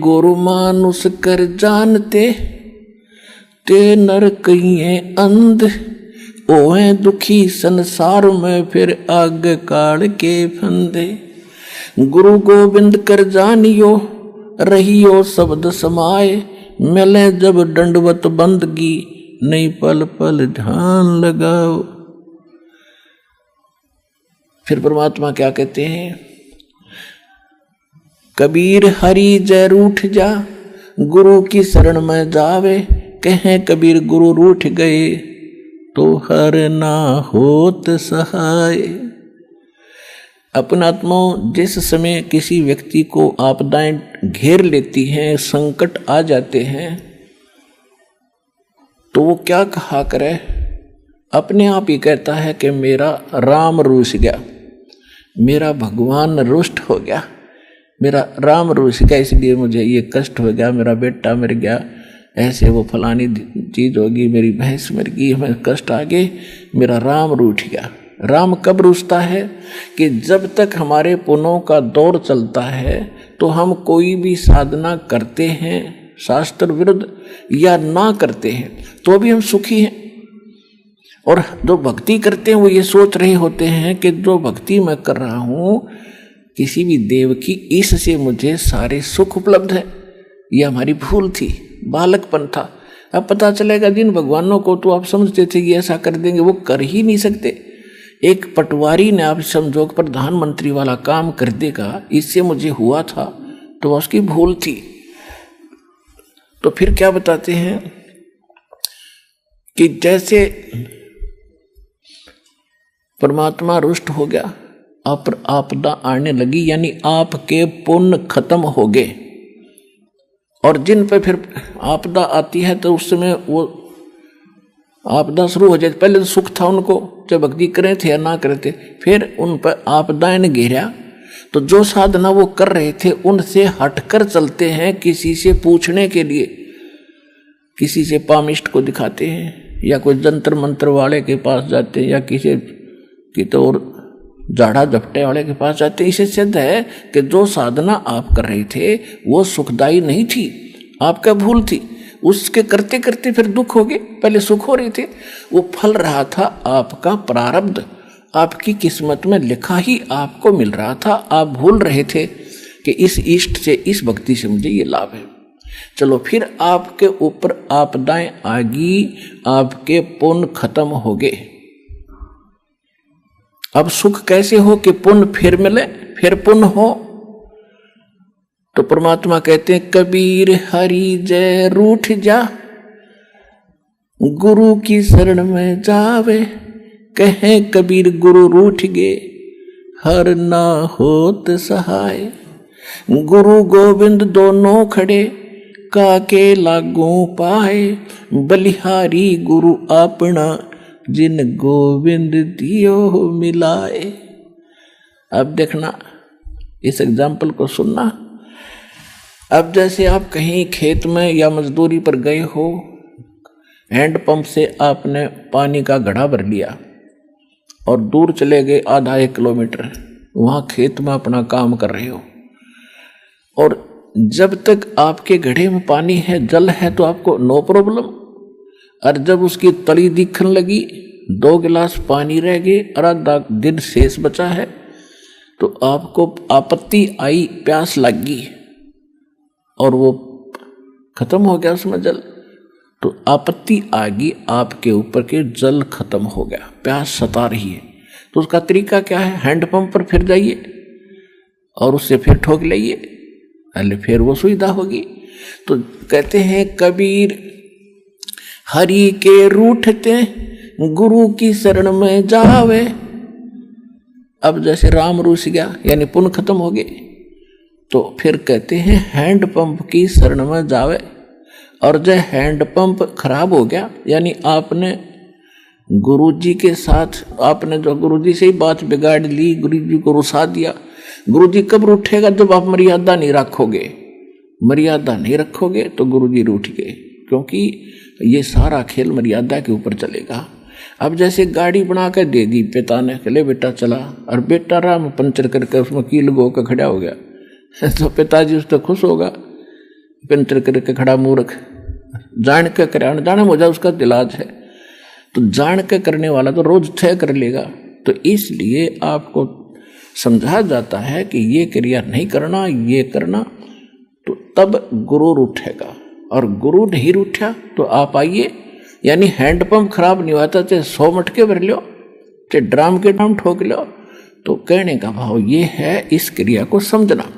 गुरु मानुष कर जानते, ते नर कहिए अंध, ओए दुखी संसार में फिर आग काल के फंदे। गुरु गोविंद कर जानियो, रहियो शब्द समाए, मिले जब दंडवत बंदगी, नहीं पल पल ध्यान लगाओ। फिर परमात्मा क्या कहते हैं, कबीर हरि जय रूठ जा, गुरु की शरण में जावे, कहें कबीर गुरु रूठ गए, तो हर ना होत सहाय। अपनात्मा जिस समय किसी व्यक्ति को आपदाएं घेर लेती हैं, संकट आ जाते हैं, तो वो क्या कहा करे, अपने आप ही कहता है कि मेरा राम रूठ गया, मेरा भगवान रुष्ट हो गया, मेरा राम रूठ गया, इसलिए मुझे ये कष्ट हो गया, मेरा बेटा मर गया, ऐसे वो फलानी चीज होगी, मेरी भैंस मर गई, हमें कष्ट आ गए, मेरा राम रूठ गया। राम कब रूठता है कि जब तक हमारे पुण्यों का दौर चलता है तो हम कोई भी साधना करते हैं शास्त्र विरुद्ध या ना करते हैं तो भी हम सुखी हैं, और जो भक्ति करते हैं वो ये सोच रहे होते हैं कि जो भक्ति मैं कर रहा हूँ किसी भी देव की, इससे मुझे सारे सुख उपलब्ध है। ये हमारी भूल थी, बालकपन था। अब पता चलेगा जिन भगवानों को तो आप समझते थे कि ऐसा कर देंगे, वो कर ही नहीं सकते। एक पटवारी ने आप समझो प्रधानमंत्री वाला काम कर देगा, इससे मुझे हुआ था, तो उसकी भूल थी। तो फिर क्या बताते हैं कि जैसे परमात्मा रुष्ट हो गया, आपदा आने लगी, यानी आपके पुण्य खत्म हो गए, और जिन पे फिर आपदा आती है तो उस समय वो आपदा शुरू हो जाए, पहले तो सुख था उनको, चाहे भक्ति करें थे या ना करे थे, फिर उन पर आपदाएं ने घेरा, तो जो साधना वो कर रहे थे उनसे हटकर चलते हैं, किसी से पूछने के लिए, किसी से पामिष्ट को दिखाते हैं, या कोई जंतर मंत्र वाले के पास जाते हैं, या किसी की तो और झाड़ा झपटे वाले के पास जाते हैं। इसे सिद्ध है कि जो साधना आप कर रहे थे वो सुखदायी नहीं थी, आपका भूल थी, उसके करते करते फिर दुख हो गए। पहले सुख हो रहे थे, वो फल रहा था आपका प्रारब्ध, आपकी किस्मत में लिखा ही आपको मिल रहा था। आप भूल रहे थे कि इस इष्ट से, इस भक्ति से मुझे ये लाभ है। चलो फिर आपके ऊपर आपदाएं आ गई, आपके पुण्य खत्म हो गए। अब सुख कैसे हो कि पुण्य फिर मिले, फिर पुण्य हो? तो परमात्मा कहते हैं कबीर हरि जय रूठ जा, गुरु की शरण में जावे, कहे कबीर गुरु रूठ गए, हर ना होत सहाय। गुरु गोविंद दोनों खड़े, काके लागू पाए, बलिहारी गुरु अपना, जिन गोविंद दियो मिलाए। अब देखना, इस एग्जाम्पल को सुनना। अब जैसे आप कहीं खेत में या मजदूरी पर गए हो, हैंडपंप से आपने पानी का घड़ा भर लिया और दूर चले गए आधा 1 किलोमीटर, वहाँ खेत में अपना काम कर रहे हो, और जब तक आपके घड़े में पानी है, जल है, तो आपको नो प्रॉब्लम। और जब उसकी तली दिखने लगी, 2 गिलास पानी रह गए और आधा दिन शेष बचा है, तो आपको आपत्ति आई, प्यास लगी और वो खत्म हो गया उसमें जल, तो आपत्ति आ गई आपके ऊपर के, जल खत्म हो गया, प्यास सता रही है। तो उसका तरीका क्या है? हैंडपंप पर फिर जाइए और उससे फिर ठोक लाइए, पहले फिर वो सुविधा होगी। तो कहते हैं कबीर हरि के रूठते, गुरु की शरण में जावे। अब जैसे राम रूठ गया, यानी पुण्य खत्म हो गए, तो फिर कहते हैं हैंडपंप की शरण में जावे। और जब हैंडपंप खराब हो गया, यानी आपने गुरुजी के साथ, आपने जो गुरुजी से ही बात बिगाड़ ली, गुरुजी को रुसा दिया। गुरुजी कब रूठेगा? जब आप मर्यादा नहीं रखोगे। मर्यादा नहीं रखोगे तो गुरुजी रूठ गए, क्योंकि ये सारा खेल मर्यादा के ऊपर चलेगा। अब जैसे गाड़ी बना कर दे दी पिता ने, ले बेटा चला, और बेटा राम पंचर करके उसमें कील गो का खड़ा हो गया, तो पिताजी उस पर खुश होगा पिंतर करके खड़ा मूर्ख, जान के करे अनजाने हो जाए उसका इलाज है। तो जान के करने वाला तो रोज क्षय कर लेगा। तो इसलिए आपको समझाया जाता है कि ये क्रिया नहीं करना, ये करना, तो तब गुरु रूठेगा। और गुरु नहीं रूठा तो आप आइए, यानी हैंडपंप खराब नहीं होता, चाहे 100 मटके भर लो, चाहे ड्राम के ड्राम ठोक लो। तो कहने का भाव ये है इस क्रिया को समझना।